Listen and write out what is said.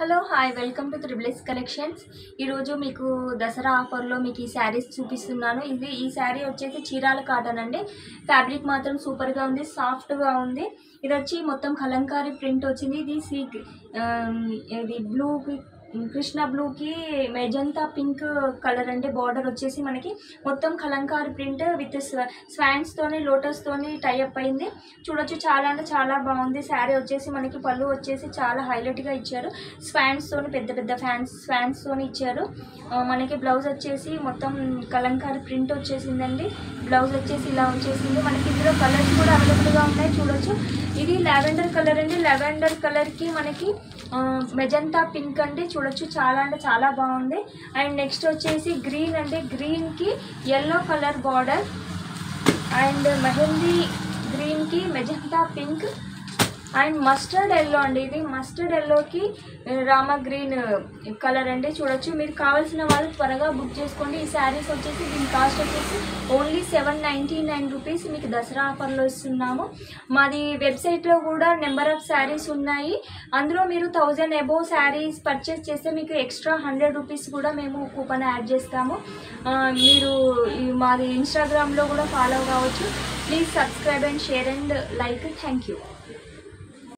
Hello hi welcome to triple S collections. ఈరోజు మీకు దసరా ఆఫర్లో మీకు ఈ శారీస్ చూపిస్తున్నాను. ఈ శారీ వచ్చేసి చీరాల కాటన్ అండి. ఫ్యాబ్రిక్ మాత్రం సూపర్గా ఉంది, సాఫ్ట్గా ఉంది. ఇది వచ్చి మొత్తం కలంకారీ ప్రింట్ వచ్చింది. ఇది బ్లూకి కృష్ణ బ్లూకి మెజంతా పింక్ కలర్ అంటే బార్డర్ వచ్చేసి మనకి మొత్తం కలంకారీ ప్రింట్ విత్ స్వాన్స్తోని లోటస్తోని టైఅప్ అయింది. చూడొచ్చు, చాలా అంటే చాలా బాగుంది. శారీ వచ్చేసి మనకి పళ్ళు వచ్చేసి చాలా హైలైట్గా ఇచ్చారు. స్వాన్స్తోని పెద్ద పెద్ద స్వాన్స్తోని ఇచ్చారు. మనకి బ్లౌజ్ వచ్చేసి మొత్తం కలంకారీ ప్రింట్ వచ్చేసిందండి. బ్లౌజ్ వచ్చేసి ఇలా వచ్చేసింది. మనకి ఇందులో కలర్స్ కూడా అవైలబుల్గా ఉన్నాయి. చూడొచ్చు, ఇది లావెండర్ కలర్ అండి. లావెండర్ కలర్కి మనకి మెజంతా పింక్ అండి. చూడొచ్చు, చాలా అంటే చాలా బాగుంది. అండ్ నెక్స్ట్ వచ్చేసి గ్రీన్ అండి. గ్రీన్కి yellow colour border and mehndi గ్రీన్కి magenta pink and mustard yellow అండి. ఇది మస్టర్డ్ ఎల్లోకి రామా గ్రీన్ కలర్ అండి. చూడొచ్చు, మీరు కావాల్సిన వాళ్ళు త్వరగా బుక్ చేసుకోండి. ఈ శారీస్ వచ్చేసి దీని కాస్ట్ వచ్చేసి ఓన్లీ 799 రూపీస్ మీకు దసరా ఆఫర్లో ఇస్తున్నాము. మాది వెబ్సైట్లో కూడా నెంబర్ ఆఫ్ శారీస్ ఉన్నాయి. అందులో మీరు 1000 అబోవ్ శారీస్ పర్చేస్ చేస్తే మీకు ఎక్స్ట్రా 100 రూపీస్ కూడా మేము కూపన్ యాడ్ చేస్తాము. మీరు మాది ఇన్స్టాగ్రామ్లో కూడా ఫాలో కావచ్చు. Please subscribe and share and like. Thank you.